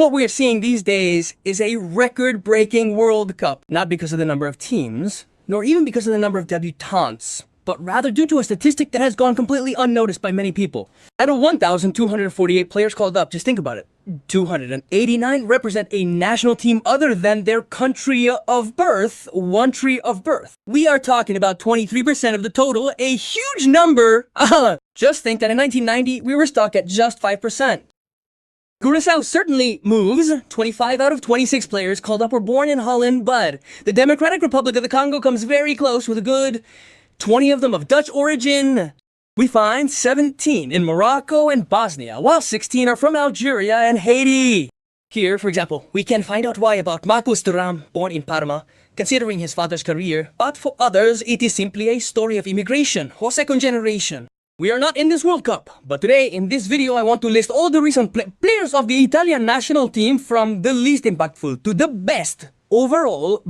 What we're seeing these days is a record-breaking World Cup, not because of the number of teams, nor even because of the number of debutants, but rather due to a statistic that has gone completely unnoticed by many people. Out of 1,248 players called up, just think about it, 289 represent a national team other than their country of birth, country of birth. We are talking about 23% of the total, a huge number. Just think that in 1990, we were stuck at just 5%. Curaçao certainly moves. 25 out of 26 players called up were born in Holland, but the Democratic Republic of the Congo comes very close with a good 20 of them of Dutch origin. We find 17 in Morocco and Bosnia, while 16 are from Algeria and Haiti. Here, for example, we can find out why about Marcus Thuram, born in Parma, considering his father's career, but for others, it is simply a story of immigration or second generation. We are not in this World Cup, but today in this video I want to list all the recent players of the Italian national team from the least impactful to the best overall.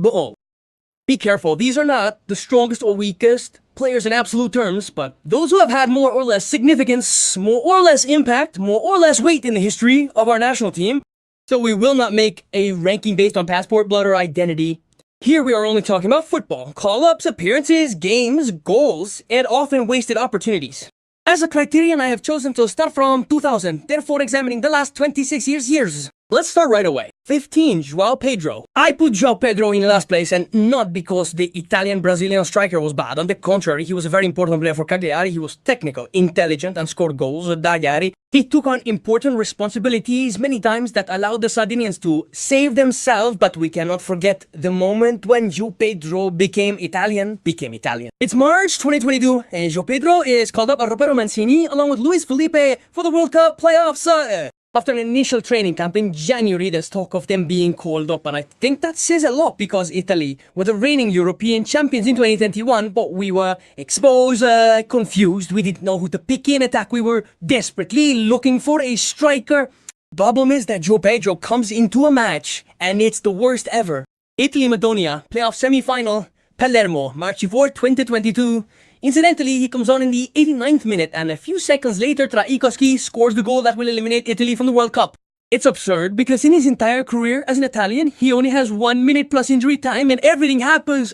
Be careful, these are not the strongest or weakest players in absolute terms, but those who have had more or less significance, more or less impact, more or less weight in the history of our national team. So we will not make a ranking based on passport, blood, or identity. Here we are only talking about football, call-ups, appearances, games, goals, and often wasted opportunities. As a criterion, I have chosen to start from 2000, therefore examining the last 26 years. Let's start right away. 15, João Pedro. I put João Pedro in last place, and not because the Italian-Brazilian striker was bad. On the contrary, he was a very important player for Cagliari. He was technical, intelligent, and scored goals. Cagliari. He took on important responsibilities many times that allowed the Sardinians to save themselves, but we cannot forget the moment when João Pedro became Italian. It's March 2022, and João Pedro is called up by Roberto Mancini along with Luiz Felipe for the World Cup playoffs. After an initial training camp in January, there's talk of them being called up, and I think that says a lot because Italy were the reigning European champions in 2021, but we were exposed, confused, we didn't know who to pick in attack, we were desperately looking for a striker. Problem is that João Pedro comes into a match, and it's the worst ever. Italy-Macedonia, playoff semi-final, Palermo, March 4, 2022. Incidentally, he comes on in the 89th minute, and a few seconds later, Traikoski scores the goal that will eliminate Italy from the World Cup. It's absurd, because in his entire career as an Italian, he only has 1 minute plus injury time, and everything happens.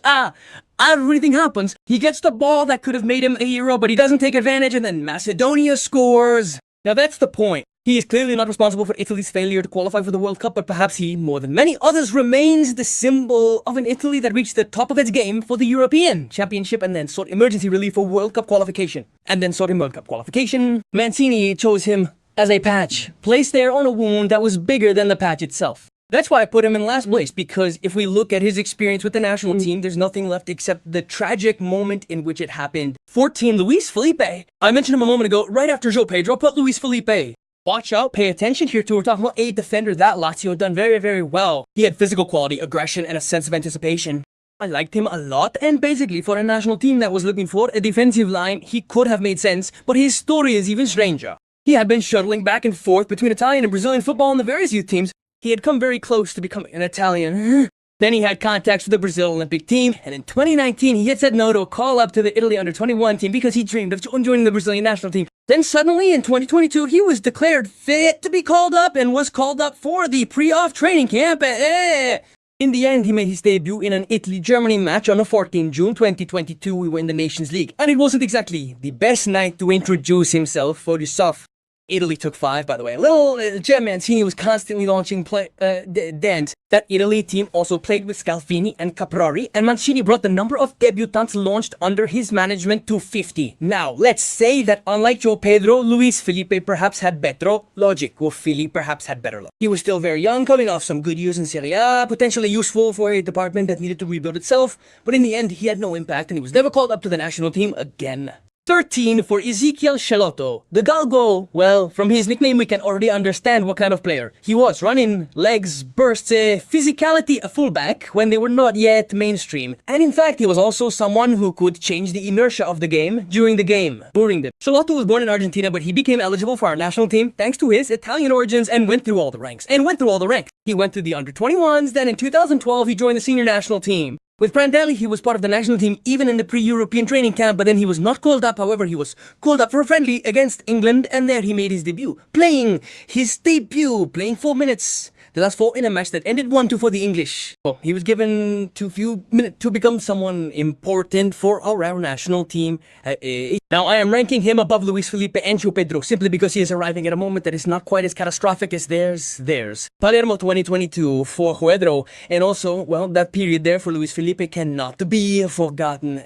Everything happens. He gets the ball that could have made him a hero, but he doesn't take advantage, and then Macedonia scores. Now that's the point. He is clearly not responsible for Italy's failure to qualify for the World Cup, but perhaps he, more than many others, remains the symbol of an Italy that reached the top of its game for the European Championship and then sought emergency relief for World Cup qualification. Mancini chose him as a patch, placed there on a wound that was bigger than the patch itself. That's why I put him in last place, because if we look at his experience with the national team, there's nothing left except the tragic moment in which it happened. 14, Luiz Felipe. I mentioned him a moment ago, right after João Pedro, put Luiz Felipe. Watch out, pay attention here too. We're talking about a defender that Lazio done very, very well. He had physical quality, aggression, and a sense of anticipation. I liked him a lot, and basically for a national team that was looking for a defensive line, he could have made sense, but his story is even stranger. He had been shuttling back and forth between Italian and Brazilian football in the various youth teams. He had come very close to becoming an Italian. Then he had contacts with the Brazil Olympic team, and in 2019 he had said no to a call up to the Italy under-21 team because he dreamed of joining the Brazilian national team. Then suddenly in 2022 he was declared fit to be called up and was called up for the pre-off training camp. In the end, he made his debut in an Italy-Germany match on the 14th June 2022. We were in the Nations League, and it wasn't exactly the best night to introduce himself for the stuff. Italy took 5, by the way. Little Gem Mancini was constantly launching dent. That Italy team also played with Scalvini and Caprari, and Mancini brought the number of debutants launched under his management to 50. Now, let's say that unlike João Pedro, Luiz Felipe perhaps had better logic, or Fili perhaps had better luck. He was still very young, coming off some good years in Serie A, potentially useful for a department that needed to rebuild itself, but in the end, he had no impact and he was never called up to the national team again. 13 for Ezequiel Schelotto. The Galgo, well, from his nickname we can already understand what kind of player. He was running, legs, bursts, physicality, a fullback when they were not yet mainstream. And in fact, he was also someone who could change the inertia of the game during the game. Schelotto was born in Argentina, but he became eligible for our national team thanks to his Italian origins and went through all the ranks. He went through the under-21s, then in 2012 he joined the senior national team. With Prandelli, he was part of the national team even in the pre-European training camp, but then he was not called up. However, he was called up for a friendly against England, and there he made his debut. Playing 4 minutes. the last fought in a match that ended 1-2 for the English. Well, he was given too few minutes to become someone important for our national team. Now, I am ranking him above Luiz Felipe and João Pedro simply because he is arriving at a moment that is not quite as catastrophic as theirs. Palermo 2022 for Pedro, and also, well, that period there for Luiz Felipe cannot be forgotten.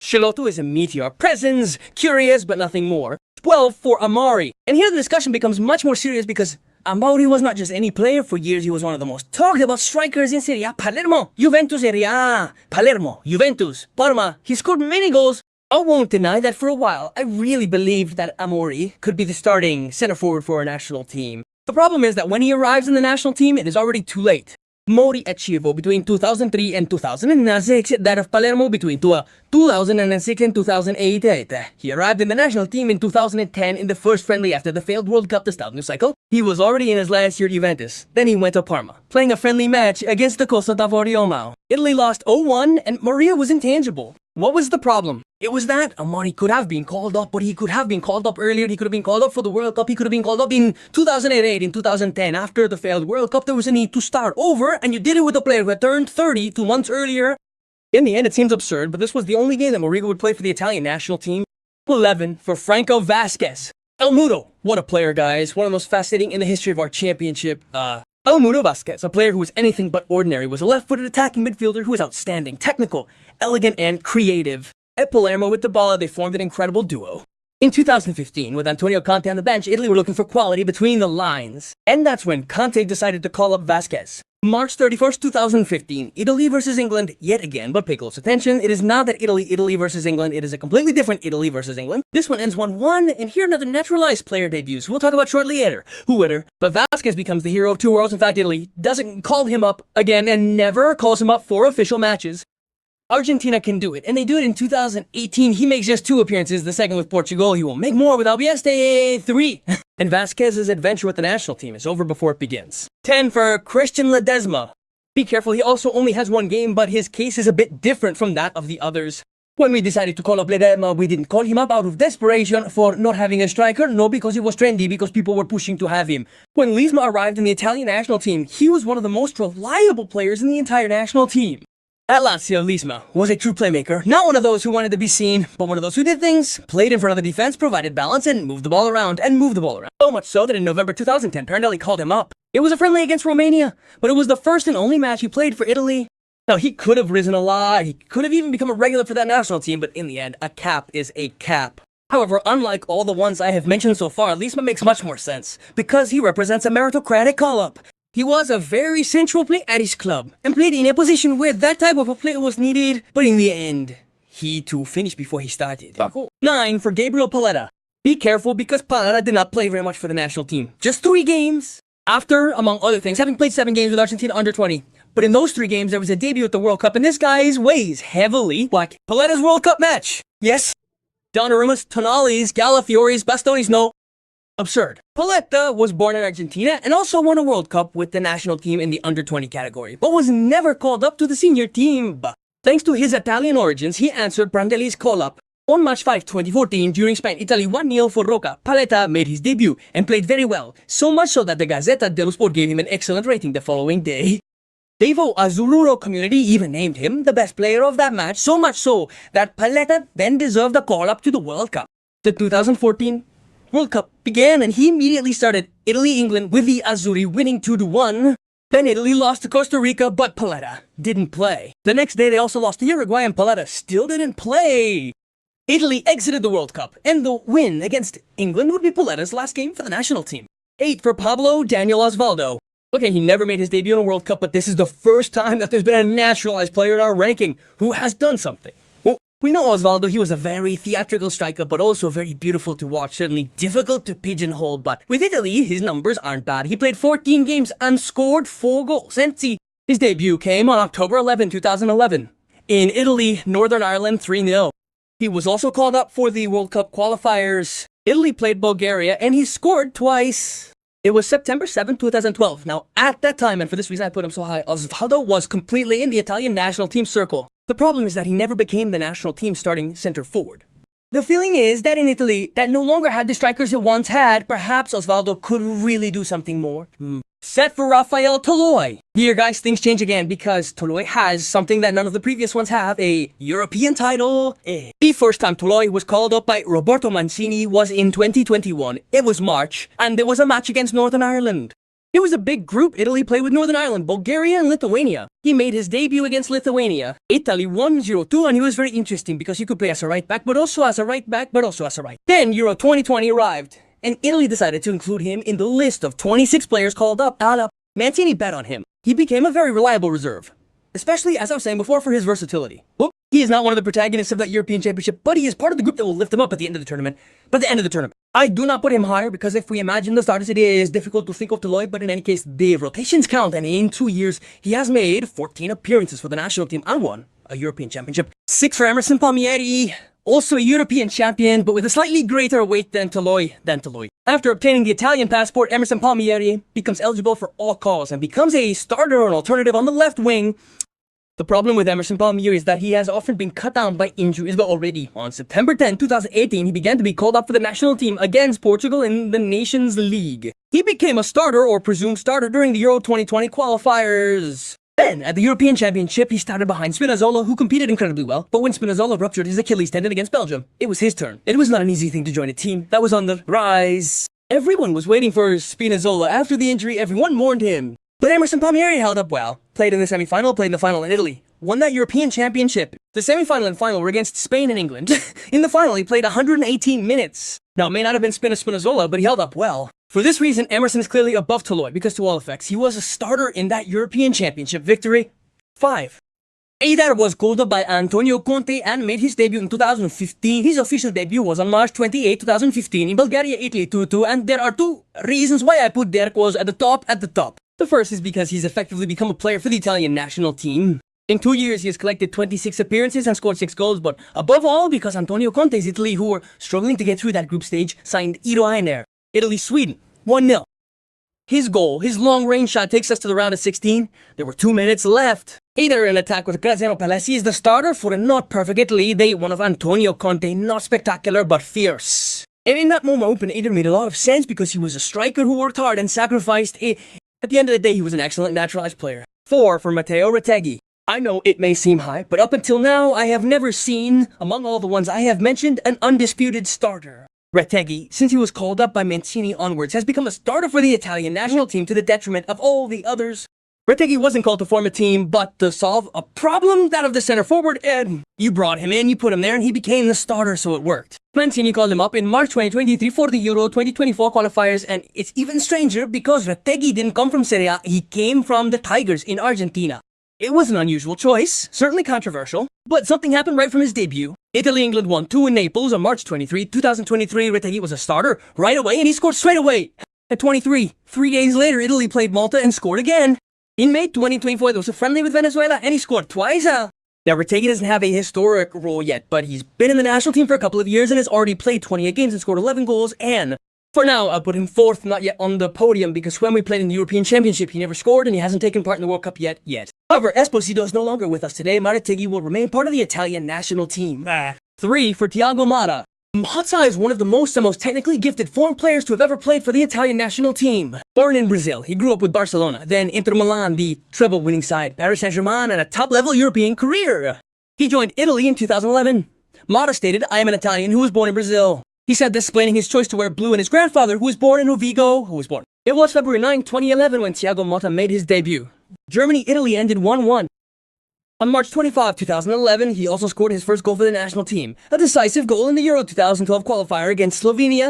Schelotto is a meteor. Presence, curious, but nothing more. 12 for Amauri. And here the discussion becomes much more serious because Amauri was not just any player. For years, he was one of the most talked about strikers in Serie A. Palermo, Juventus, Serie A. Palermo, Juventus, Parma. He scored many goals. I won't deny that for a while, I really believed that Amauri could be the starting center forward for our national team. The problem is that when he arrives in the national team, it is already too late. Mori at Chievo between 2003 and 2006, that of Palermo between 2006 and 2008. He arrived in the national team in 2010 in the first friendly after the failed World Cup to start new cycle. He was already in his last year at Juventus. Then he went to Parma, playing a friendly match against the Costa d'Avorio. Italy lost 0-1 and Maria was intangible. What was the problem? It was that Amauri could have been called up, but he could have been called up earlier. He could have been called up for the World Cup. He could have been called up in 2008, in 2010. After the failed World Cup, there was a need to start over, and you did it with a player who had turned 30 2 months earlier. In the end, it seems absurd, but this was the only game that Morigo would play for the Italian national team. 11 for Franco Vasquez. El Mudo. What a player, guys. One of the most fascinating in the history of our championship. El Mudo Vasquez, a player who was anything but ordinary, was a left-footed attacking midfielder who was outstanding, technical, elegant, and creative. At Palermo with the ball, they formed an incredible duo. In 2015, with Antonio Conte on the bench, Italy were looking for quality between the lines. And that's when Conte decided to call up Vasquez. March 31st, 2015, Italy versus England yet again, but pay close attention, it is not that Italy versus England, it is a completely different Italy versus England. This one ends 1-1, and here another naturalized player debuts, we'll talk about shortly later. But Vasquez becomes the hero of two worlds. In fact, Italy doesn't call him up again and never calls him up for official matches. Argentina can do it, and they do it in 2018. He makes just 2 appearances, the second with Portugal. He will make more with Albieste, 3. And Vasquez's adventure with the national team is over before it begins. 10 for Christian Ledesma. Be careful, he also only has 1 game, but his case is a bit different from that of the others. When we decided to call up Ledesma, we didn't call him up out of desperation for not having a striker, no, because he was trendy, because people were pushing to have him. When Ledesma arrived in the Italian national team, he was one of the most reliable players in the entire national team. At Lazio, Ledesma was a true playmaker, not one of those who wanted to be seen, but one of those who did things, played in front of the defense, provided balance, and moved the ball around. So much so that in November 2010, Prandelli called him up. It was a friendly against Romania, but it was the first and only match he played for Italy. Now, he could have risen a lot, he could have even become a regular for that national team, but in the end, a cap is a cap. However, unlike all the ones I have mentioned so far, Ledesma makes much more sense, because he represents a meritocratic call-up. He was a very central player at his club, and played in a position where that type of a player was needed, but in the end, he too finished before he started. 9 for Gabriel Paletta. Be careful, because Paletta did not play very much for the national team. Just 3 games. After, among other things, having played 7 games with Argentina under 20. But in those 3 games, there was a debut at the World Cup, and this guy weighs heavily like Paletta's World Cup match. Yes. Donnarumma's, Tonali's, Galafiori's, Bastoni's, no. Absurd. Paletta was born in Argentina and also won a World Cup with the national team in the under-20 category, but was never called up to the senior team. But thanks to his Italian origins, he answered Prandelli's call-up. On March 5, 2014, during Spain-Italy 1-0 for Roca, Paletta made his debut and played very well, so much so that the Gazzetta dello Sport gave him an excellent rating the following day. Devo Azzurro community even named him the best player of that match, so much so that Paletta then deserved a call-up to the World Cup. The 2014 World Cup began and he immediately started Italy-England with the Azzurri winning 2-1. Then Italy lost to Costa Rica, but Paletta didn't play. The next day they also lost to Uruguay and Paletta still didn't play. Italy exited the World Cup, and the win against England would be Paletta's last game for the national team. 8 for Pablo Daniel Osvaldo. Okay, he never made his debut in a World Cup, but this is the first time that there's been a naturalized player in our ranking who has done something. We know Osvaldo, he was a very theatrical striker, but also very beautiful to watch, certainly difficult to pigeonhole, but with Italy, his numbers aren't bad. He played 14 games and scored 4 goals. And see, his debut came on October 11, 2011. In Italy, Northern Ireland 3-0. He was also called up for the World Cup qualifiers. Italy played Bulgaria, and he scored twice. It was September 7, 2012. Now, at that time, and for this reason I put him so high, Osvaldo was completely in the Italian national team circle. The problem is that he never became the national team starting center forward. The feeling is that in Italy, that no longer had the strikers it once had, perhaps Osvaldo could really do something more. Set for Rafael Toloi. Here guys, things change again because Toloi has something that none of the previous ones have, a European title. The first time Toloi was called up by Roberto Mancini was in 2021. It was March, and there was a match against Northern Ireland. It was a big group. Italy played with Northern Ireland, Bulgaria, and Lithuania. He made his debut against Lithuania. Italy won 0-2, and he was very interesting because he could play as a right back, but also as a right back, but also as a right. Then Euro 2020 arrived, and Italy decided to include him in the list of 26 players called up. Mancini bet on him. He became a very reliable reserve, especially, as I was saying before, for his versatility. He is not one of the protagonists of that European Championship, but he is part of the group that will lift him up at the end of the tournament. I do not put him higher because if we imagine the starters, it is difficult to think of Toloi, but in any case, the rotations count, and in 2 years, he has made 14 appearances for the national team and won a European Championship. 6 for Emerson Palmieri, also a European champion, but with a slightly greater weight than Toloi. After obtaining the Italian passport, Emerson Palmieri becomes eligible for all calls and becomes a starter or an alternative on the left wing. The problem with Emerson Palmieri is that he has often been cut down by injuries, but already on September 10, 2018, he began to be called up for the national team against Portugal in the Nations League. He became a starter or presumed starter during the Euro 2020 qualifiers. Then, at the European Championship, he started behind Spinazzola, who competed incredibly well, but when Spinazzola ruptured his Achilles tendon against Belgium, it was his turn. It was not an easy thing to join a team that was on the rise. Everyone was waiting for Spinazzola. After the injury, everyone mourned him. But Emerson Palmieri held up well, played in the semi-final, played in the final in Italy, won that European Championship. The semi-final and final were against Spain and England. In the final, he played 118 minutes. Now, it may not have been Spinazzola, but he held up well. For this reason, Emerson is clearly above Toloi, because to all effects, he was a starter in that European Championship victory. 5. Eider was called up by Antonio Conte and made his debut in 2015. His official debut was on March 28, 2015 in Bulgaria, Italy 2-2, and there are 2 reasons why I put Derek was at the top. The first is because he's effectively become a player for the Italian national team. In 2 years, he has collected 26 appearances and scored 6 goals, but above all, because Antonio Conte's Italy, who were struggling to get through that group stage, signed Ido Einer. Italy-Sweden, 1-0. His goal, his long-range shot, takes us to the round of 16. There were 2 minutes left. Eider in attack with Graziano Palessi is the starter for a not perfect Italy. They one of Antonio Conte, not spectacular, but fierce. And in that moment, Eider made a lot of sense because he was a striker who worked hard and sacrificed it. At the end of the day, he was an excellent naturalized player. 4 for Mateo Retegui. I know it may seem high, but up until now, I have never seen, among all the ones I have mentioned, an undisputed starter. Retegui, since he was called up by Mancini onwards, has become a starter for the Italian national team to the detriment of all the others. Retegui wasn't called to form a team, but to solve a problem, that of the center forward, and you brought him in, you put him there, and he became the starter, so it worked. Mancini called him up in March 2023 for the Euro 2024 qualifiers, and it's even stranger because Retegui didn't come from Serie A, he came from the Tigers in Argentina. It was an unusual choice, certainly controversial, but something happened right from his debut. Italy-England won 2 in Naples on March 23, 2023. Retegui was a starter right away, and he scored straight away. At 23, 3 days later, Italy played Malta and scored again. In May 2024, there was a friendly with Venezuela, and he scored twice. Now, Retegui doesn't have a historic role yet, but he's been in the national team for a couple of years and has already played 28 games and scored 11 goals, and for now, I'll put him 4th, not yet on the podium, because when we played in the European Championship, he never scored, and he hasn't taken part in the World Cup yet. However, Esposito is no longer with us today. Retegui will remain part of the Italian national team. 3 for Thiago Motta. Motta is one of the most technically gifted foreign players to have ever played for the Italian national team. Born in Brazil, he grew up with Barcelona, then Inter Milan, the treble-winning side, Paris Saint-Germain, and a top-level European career. He joined Italy in 2011. Motta stated, "I am an Italian who was born in Brazil." He said this, explaining his choice to wear blue, and his grandfather, who was born in Rovigo, It was February 9, 2011 when Thiago Motta made his debut. Germany-Italy ended 1-1. On March 25, 2011, he also scored his first goal for the national team, a decisive goal in the Euro 2012 qualifier against Slovenia.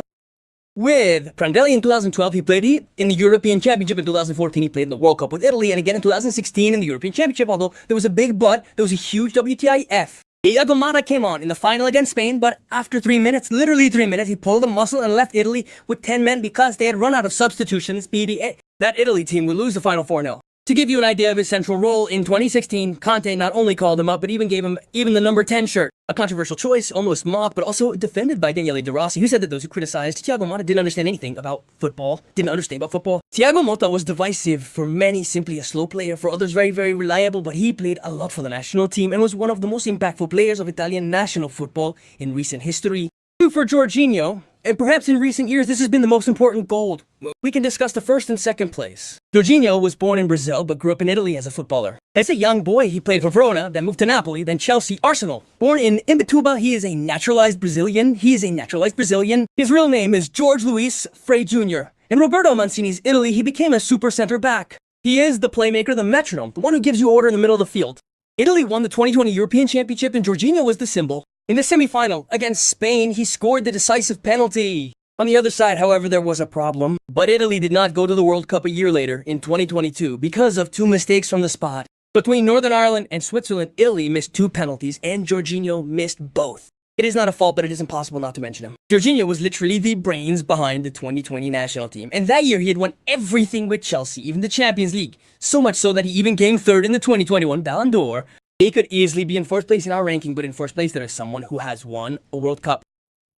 With Prandelli in 2012, he played in the European Championship. In 2014, he played in the World Cup with Italy, and again in 2016 in the European Championship, although there was a big but, there was a huge WTIF. Thiago Motta came on in the final against Spain, but after 3 minutes, literally 3 minutes, he pulled a muscle and left Italy with 10 men because they had run out of substitutions. That Italy team would lose the final 4-0. To give you an idea of his central role, in 2016, Conte not only called him up, but even gave him the number 10 shirt. A controversial choice, almost mocked, but also defended by Daniele De Rossi, who said that those who criticized Thiago Motta didn't understand anything about football, Thiago Motta was divisive, for many simply a slow player, for others very, very reliable, but he played a lot for the national team and was one of the most impactful players of Italian national football in recent history. For Jorginho, and perhaps in recent years this has been the most important gold. We can discuss the first and second place. Jorginho was born in Brazil but grew up in Italy as a footballer. As a young boy, he played for Verona, then moved to Napoli, then Chelsea, Arsenal. Born in Imbituba, he is a naturalized Brazilian. His real name is Jorge Luis Frei Jr. In Roberto Mancini's Italy, he became a super center back. He is the playmaker, the metronome, the one who gives you order in the middle of the field. Italy won the 2020 European Championship and Jorginho was the symbol. In the semi-final against Spain, he scored the decisive penalty. On the other side, however, there was a problem. But Italy did not go to the World Cup a year later, in 2022, because of two mistakes from the spot. Between Northern Ireland and Switzerland, Italy missed two penalties, and Jorginho missed both. It is not a fault, but it is impossible not to mention him. Jorginho was literally the brains behind the 2020 national team, and that year he had won everything with Chelsea, even the Champions League. So much so that he even came third in the 2021 Ballon d'Or. He could easily be in first place in our ranking, but in first place there is someone who has won a World Cup.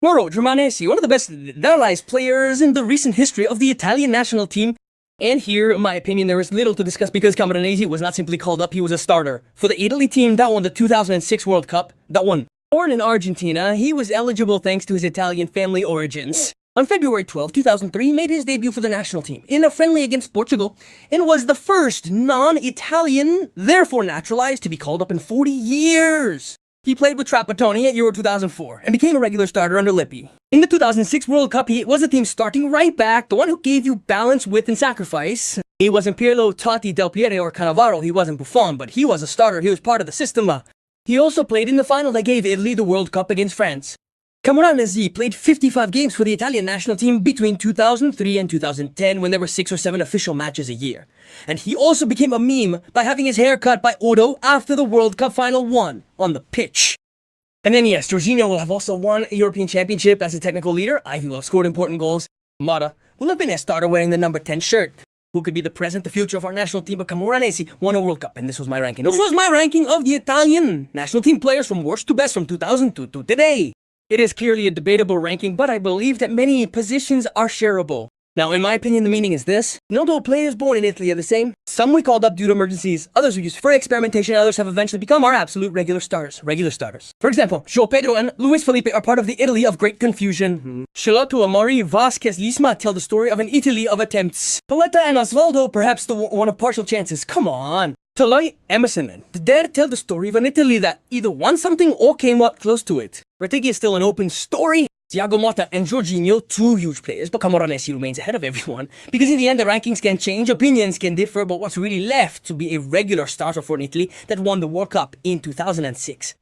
Mauro, Camoranesi, one of the best analyzed players in the recent history of the Italian national team. And here, in my opinion, there is little to discuss because Camoranesi was not simply called up, he was a starter. For the Italy team that won the 2006 World Cup, Born in Argentina, he was eligible thanks to his Italian family origins. On February 12, 2003, he made his debut for the national team in a friendly against Portugal and was the first non-Italian, therefore naturalized, to be called up in 40 years. He played with Trapattoni at Euro 2004 and became a regular starter under Lippi. In the 2006 World Cup, he was the team's starting right back, the one who gave you balance, width, and sacrifice. He wasn't Pirlo, Totti, Del Piero, or Cannavaro, he wasn't Buffon, but he was a starter, he was part of the system. He also played in the final that gave Italy the World Cup against France. Camoranesi played 55 games for the Italian national team between 2003 and 2010 when there were 6 or 7 official matches a year. And he also became a meme by having his hair cut by Odo after the World Cup final won on the pitch. And then yes, Jorginho will have also won a European Championship as a technical leader. He will have scored important goals. Motta will have been a starter wearing the number 10 shirt. Who could be the present, the future of our national team, but Camoranesi won a World Cup, and this was my ranking. This was my ranking of the Italian national team players from worst to best from 2002 to today. It is clearly a debatable ranking, but I believe that many positions are shareable. Now, in my opinion, the meaning is this. Not all players born in Italy are the same. Some we called up due to emergencies, others we used for experimentation, and others have eventually become our absolute regular starters. For example, João Pedro and Luiz Felipe are part of the Italy of great confusion. Schelotto and Amauri, Vasquez, Lisma tell the story of an Italy of attempts. Paletta and Osvaldo, perhaps the one of partial chances. Come on. Toloi, Emerson, and Dare tell the story of an Italy that either won something or came up close to it. Retegui is still an open story. Thiago Motta and Jorginho, two huge players, but Camoranesi remains ahead of everyone. Because in the end, the rankings can change, opinions can differ, but what's really left to be a regular starter for an Italy that won the World Cup in 2006.